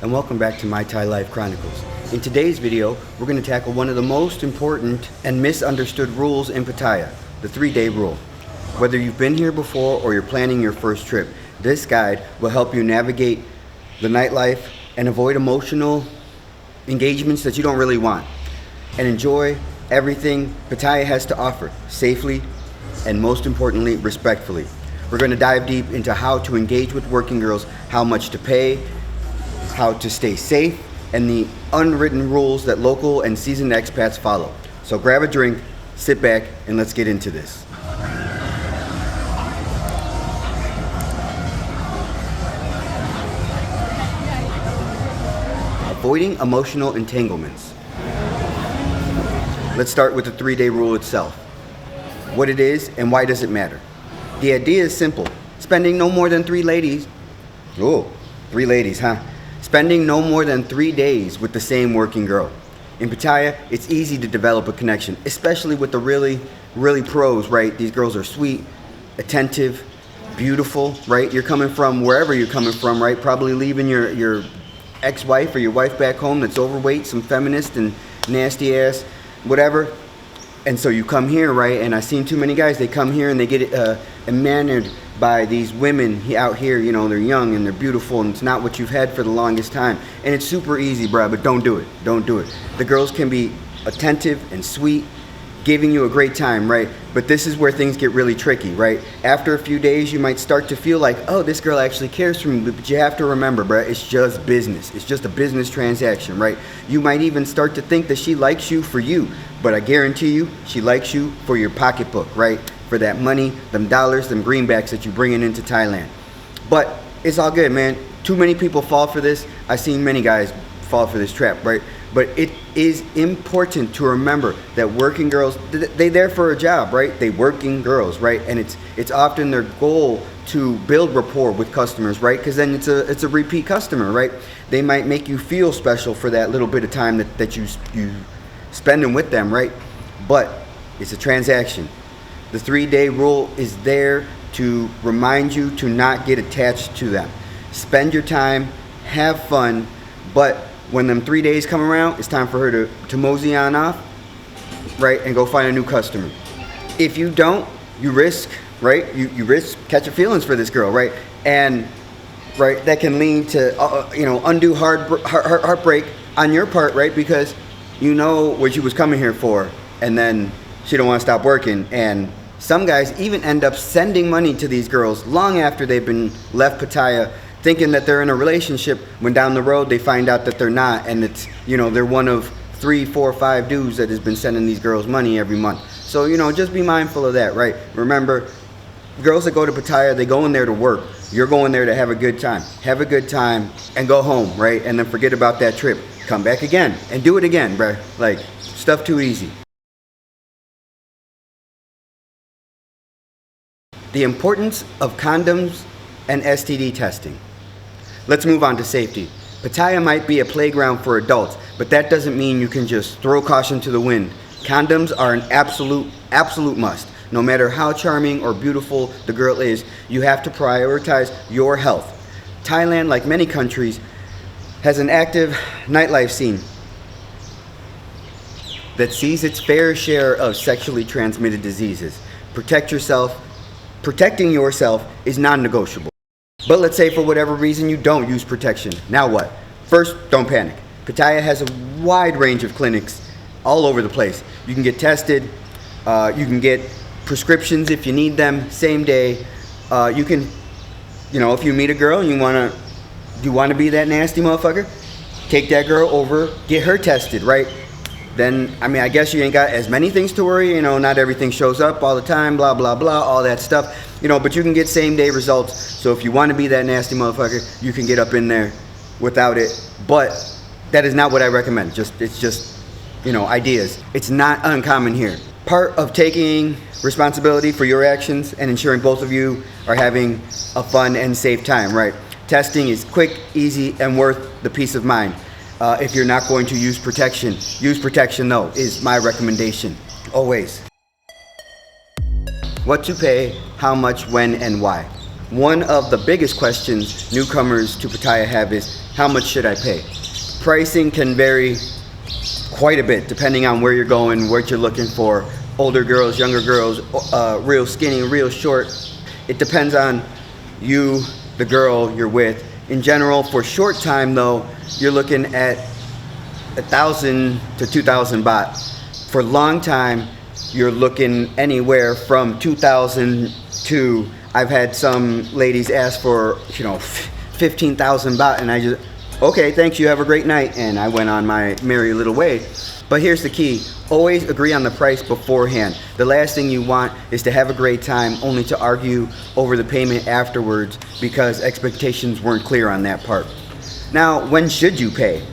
and welcome back to My Thai Life Chronicles. In today's video, we're going to tackle one of the most important and misunderstood rules in Pattaya, the 3-day rule. Whether you've been here before or you're planning your first trip, this guide will help you navigate the nightlife and avoid emotional engagements that you don't really want, and enjoy everything Pattaya has to offer safely and, most importantly, respectfully. We're going to dive deep into how to engage with working girls, how much to pay, how to stay safe, and the unwritten rules that local and seasoned expats follow. So grab a drink, sit back, and let's get into this. Avoiding emotional entanglements. Let's start with the 3-day rule itself. What it is and why does it matter? The idea is simple. Spending no more than 3 ladies. Oh, 3 ladies, huh? Spending no more than 3 days with the same working girl. In Pattaya, it's easy to develop a connection, especially with the really pros, right? These girls are sweet, attentive, beautiful, right? You're coming from wherever you're coming from, right? Probably leaving your ex-wife or your wife back home that's overweight, some feminist and nasty ass, whatever. And so you come here, right? And I've seen too many guys, they come here and they get enamored by these women out here, you know, they're young and they're beautiful and it's not what you've had for the longest time. And it's super easy, bro, but don't do it. Don't do it. The girls can be attentive and sweet, giving you a great time, right? But this is where things get really tricky, right? After a few days, you might start to feel like, oh, this girl actually cares for me, but you have to remember, bro, it's just business. It's just a business transaction, right? You might even start to think that she likes you for you, but I guarantee you, she likes you for your pocketbook, right? For that money, them dollars, them greenbacks that you're bringing into Thailand. But it's all good, man. Too many people fall for this. I've seen many guys fall for this trap, right? But it is important to remember that working girls, they there for a job, right? They working girls, right? And it's often their goal to build rapport with customers, right? Because then it's a repeat customer, right? They might make you feel special for that little bit of time that you spending with them, right? But it's a transaction. The 3-day rule is there to remind you to not get attached to them. Spend your time, have fun, but when them 3 days come around, it's time for her to mosey on off, right, and go find a new customer. If you don't, you risk, right, you risk catching feelings for this girl, right, and right, that can lead to undue heartbreak on your part, right, because you know what you was coming here for, and then she don't want to stop working. And some guys even end up sending money to these girls long after they've been left Pattaya, thinking that they're in a relationship, when down the road they find out that they're not, and it's, you know, they're one of 3, 4, 5 dudes that has been sending these girls money every month. So, you know, just be mindful of that, right? Remember, girls that go to Pattaya, they go in there to work. You're going there to have a good time. Have a good time and go home, right? And then forget about that trip. Come back again and do it again, bruh. Like, stuff too easy. The importance of condoms and STD testing. Let's move on to safety. Pattaya might be a playground for adults, but that doesn't mean you can just throw caution to the wind. Condoms are an absolute must. No matter how charming or beautiful the girl is, you have to prioritize your health. Thailand, like many countries, has an active nightlife scene that sees its fair share of sexually transmitted diseases. Protecting yourself is non-negotiable. But let's say for whatever reason you don't use protection. Now what? First, don't panic. Pattaya has a wide range of clinics all over the place. You can get tested, you can get prescriptions if you need them, same day. You can, you know, if you meet a girl and you wanna be that nasty motherfucker, take that girl over, get her tested, right? Then, I mean, I guess you ain't got as many things to worry, you know, not everything shows up all the time, blah, blah, blah, all that stuff, you know, but you can get same day results. So if you want to be that nasty motherfucker, you can get up in there without it. But that is not what I recommend. It's just, you know, ideas. It's not uncommon here. Part of taking responsibility for your actions and ensuring both of you are having a fun and safe time, right? Testing is quick, easy, and worth the peace of mind. If you're not going to use protection though, is my recommendation, always. What to pay, how much, when, and why. One of the biggest questions newcomers to Pattaya have is, How much should I pay? Pricing can vary quite a bit depending on where you're going, what you're looking for. Older girls, younger girls, real skinny, real short. It depends on you, the girl you're with. In general, for short time though, you're looking at 1,000 to 2,000 baht. For long time, you're looking anywhere from 2,000 to, I've had some ladies ask for, 15,000 baht, and I just, okay, thanks, you have a great night, and I went on my merry little way. But here's the key, always agree on the price beforehand. The last thing you want is to have a great time only to argue over the payment afterwards because expectations weren't clear on that part. Now, when should you pay?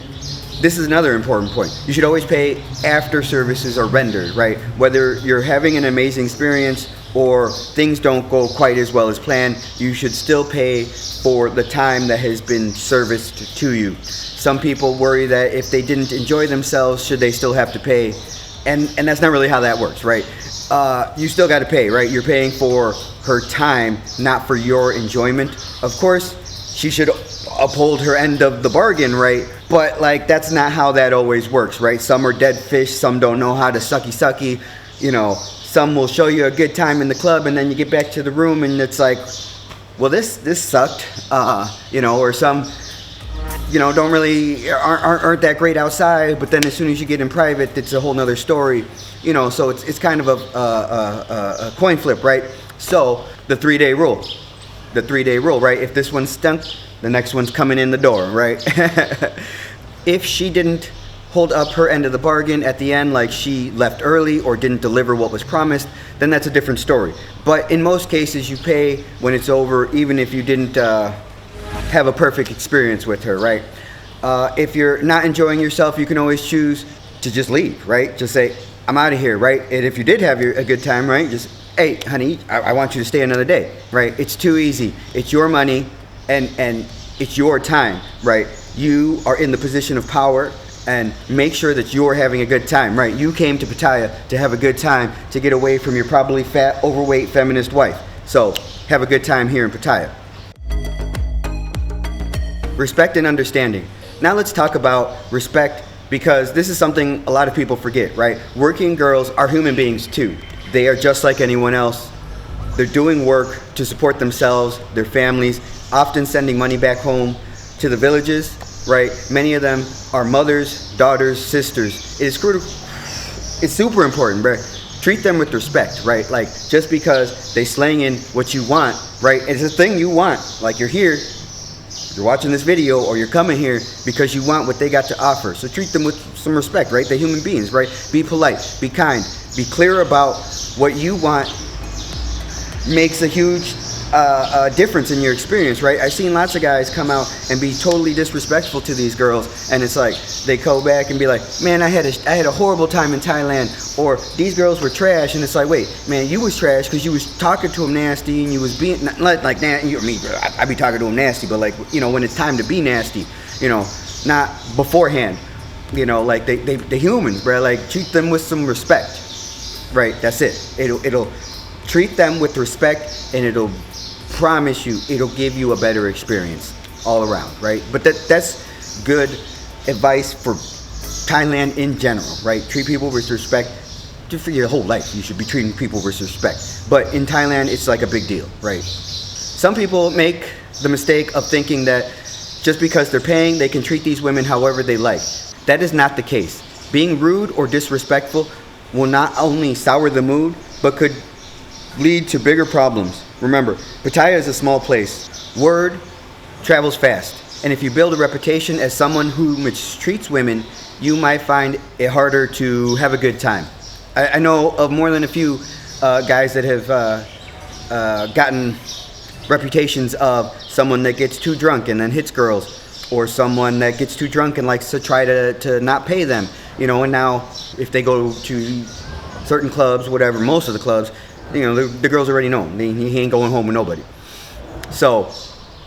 This is another important point. You should always pay after services are rendered, right? Whether you're having an amazing experience or things don't go quite as well as planned, you should still pay for the time that has been serviced to you. Some people worry that if they didn't enjoy themselves, should they still have to pay? And that's not really how that works, right? You still got to pay, right? You're paying for her time, not for your enjoyment. Of course, she should uphold her end of the bargain, right? But like, that's not how that always works, right? Some are dead fish, some don't know how to sucky, some will show you a good time in the club and then you get back to the room and it's like, well, this sucked, or some, don't really, aren't that great outside, but then as soon as you get in private, it's a whole nother story, so it's kind of a coin flip, right? So the 3-day rule, right? If this one stunk, the next one's coming in the door, right? If she didn't hold up her end of the bargain at the end, like she left early or didn't deliver what was promised, then that's a different story. But in most cases, you pay when it's over, even if you didn't have a perfect experience with her, right? If you're not enjoying yourself, you can always choose to just leave, right? Just say, I'm out of here, right? And if you did have a good time, right? Just, hey, honey, I want you to stay another day, right? It's too easy. It's your money and it's your time, right? You are in the position of power, and make sure that you're having a good time, right? You came to Pattaya to have a good time, to get away from your probably fat, overweight, feminist wife. So have a good time here in Pattaya. Respect and understanding. Now let's talk about respect, because this is something a lot of people forget, right? Working girls are human beings too. They are just like anyone else. They're doing work to support themselves, their families, often sending money back home to the villages, right? Many of them are mothers, daughters, sisters. It's super important, right? Treat them with respect, right? Like, just because they slang in what you want, right? It's a thing you want. Like, you're here, you're watching this video, or you're coming here because you want what they got to offer. So treat them with some respect, right? They're human beings, right? Be polite, be kind, be clear about what you want. Makes a huge difference in your experience, right? I've seen lots of guys come out and be totally disrespectful to these girls, and it's like they go back and be like, man, I had a horrible time in Thailand, or these girls were trash, and it's like, wait, man, you was trash because you was talking to them nasty and you was being like I be talking to them nasty, but like, when it's time to be nasty, not beforehand, like they humans, bro. Like, treat them with some respect, right? That's it. It'll treat them with respect, and it'll promise you it'll give you a better experience all around, right? But that's good advice for Thailand in general, right? Treat people with respect. Just for your whole life, you should be treating people with respect. But in Thailand, it's like a big deal, right? Some people make the mistake of thinking that just because they're paying, they can treat these women however they like. That is not the case. Being rude or disrespectful will not only sour the mood, but could lead to bigger problems. Remember, Pattaya is a small place. Word travels fast. And if you build a reputation as someone who mistreats women, you might find it harder to have a good time. I know of more than a few guys that have gotten reputations of someone that gets too drunk and then hits girls, or someone that gets too drunk and likes to try to not pay them. And now if they go to certain clubs, whatever, most of the clubs, the girls already know he ain't going home with nobody. So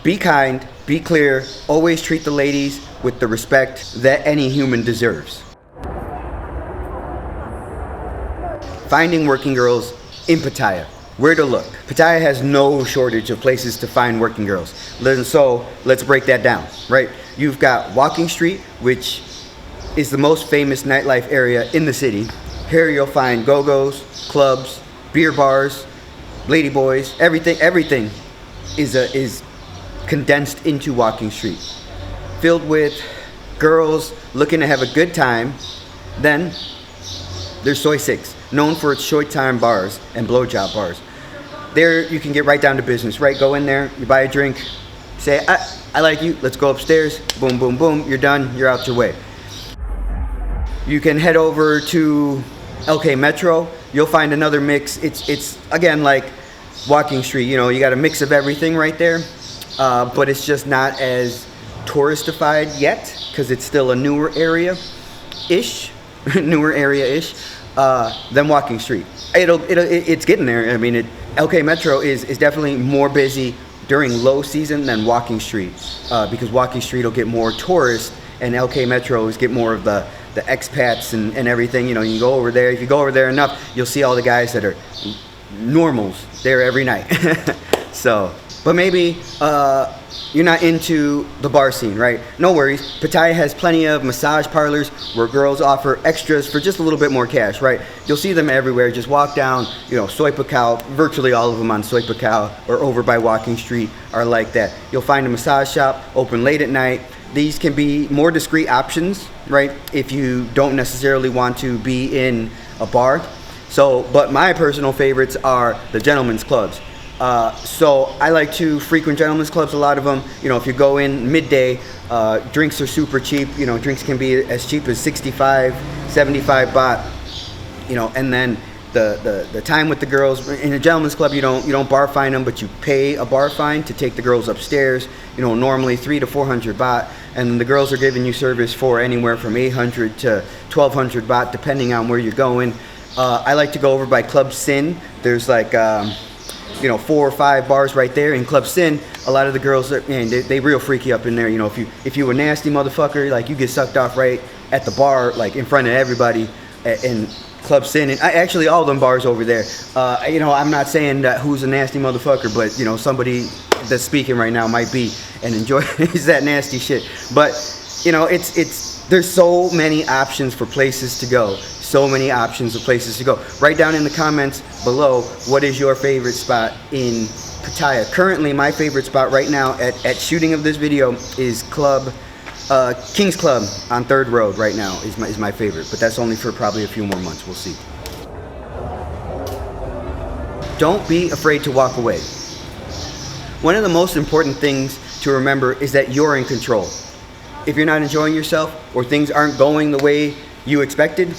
be kind, be clear, always treat the ladies with the respect that any human deserves. Finding working girls in Pattaya. Where to look? Pattaya has no shortage of places to find working girls. So let's break that down, right? You've got Walking Street, which is the most famous nightlife area in the city. Here you'll find go-go's, clubs, beer bars, lady boys, everything is condensed into Walking Street, filled with girls looking to have a good time. Then there's Soy 6, known for its short time bars and blowjob bars. There you can get right down to business, right? Go in there, you buy a drink, say, I like you, let's go upstairs, boom, boom, boom, you're done, you're out your way. You can head over to LK Metro, you'll find another mix. It's again like Walking Street, you know, you got a mix of everything right there, but it's just not as touristified yet, because it's still a newer area-ish, than Walking Street. It's getting there. I mean, LK Metro is definitely more busy during low season than Walking Street, because Walking Street will get more tourists, and LK Metros get more of the expats and everything. You know, you go over there. If you go over there enough, you'll see all the guys that are normals there every night. So, but maybe you're not into the bar scene, right? No worries. Pattaya has plenty of massage parlors where girls offer extras for just a little bit more cash, right? You'll see them everywhere. Just walk down, you know, Soy Pacao, virtually all of them on Soy Pacao or over by Walking Street are like that. You'll find a massage shop open late at night. These can be more discreet options, right? If you don't necessarily want to be in a bar. So, but my personal favorites are the gentlemen's clubs. So I like to frequent gentlemen's clubs, a lot of them. You know, if you go in midday, drinks are super cheap. You know, drinks can be as cheap as 65, 75 baht. You know, and then the time with the girls in a gentleman's club, you don't bar fine them, but you pay a bar fine to take the girls upstairs. You know, normally 300 to 400 baht, and the girls are giving you service for anywhere from 800 to 1200 baht, depending on where you're going. I like to go over by Club Sin. There's like 4 or 5 bars right there in Club Sin. A lot of the girls are, man, they real freaky up in there. You know, if you a nasty motherfucker, like you get sucked off right at the bar, like in front of everybody, in Club Sin. And actually all them bars over there. You know, I'm not saying that who's a nasty motherfucker, but you know, somebody that's speaking right now might be and enjoys that nasty shit. But you know, there's so many options for places to go. So many options of places to go. Write down in the comments below, what is your favorite spot in Pattaya? Currently, my favorite spot right now at shooting of this video is King's Club on 3rd Road right now is my favorite, but that's only for probably a few more months. We'll see. Don't be afraid to walk away. One of the most important things to remember is that you're in control. If you're not enjoying yourself or things aren't going the way you expected,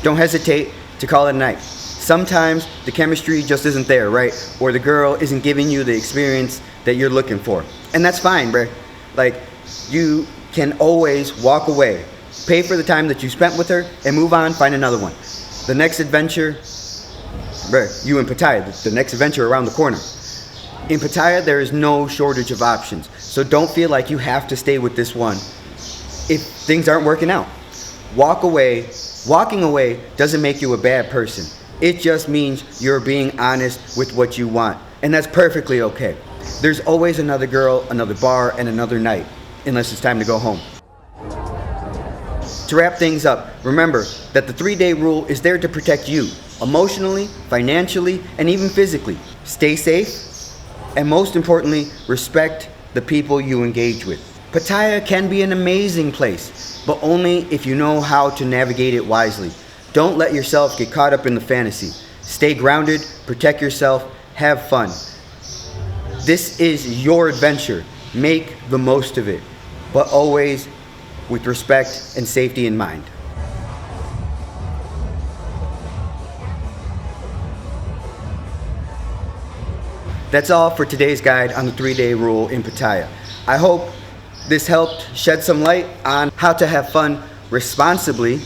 don't hesitate to call it a night. Sometimes the chemistry just isn't there, right? Or the girl isn't giving you the experience that you're looking for. And that's fine, bro. Like, you can always walk away, pay for the time that you spent with her, and move on, find another one. The next adventure, bro, you in Pattaya, the next adventure around the corner. In Pattaya, there is no shortage of options. So don't feel like you have to stay with this one if things aren't working out. Walk away. Walking away doesn't make you a bad person. It just means you're being honest with what you want. And that's perfectly okay. There's always another girl, another bar, and another night, unless it's time to go home. To wrap things up, remember that the 3-day rule is there to protect you, emotionally, financially, and even physically. Stay safe, and most importantly, respect the people you engage with. Pattaya can be an amazing place, but only if you know how to navigate it wisely. Don't let yourself get caught up in the fantasy. Stay grounded, protect yourself, have fun. This is your adventure. Make the most of it, but always with respect and safety in mind. That's all for today's guide on the 3-day rule in Pattaya. I hope this helped shed some light on how to have fun responsibly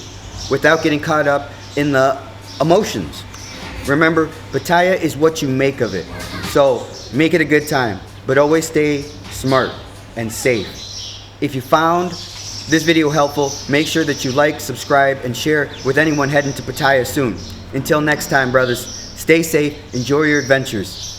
without getting caught up in the emotions. Remember, Pattaya is what you make of it. So make it a good time, but always stay smart and safe. If you found this video helpful, make sure that you like, subscribe, and share with anyone heading to Pattaya soon. Until next time, brothers, Stay safe, enjoy your adventures.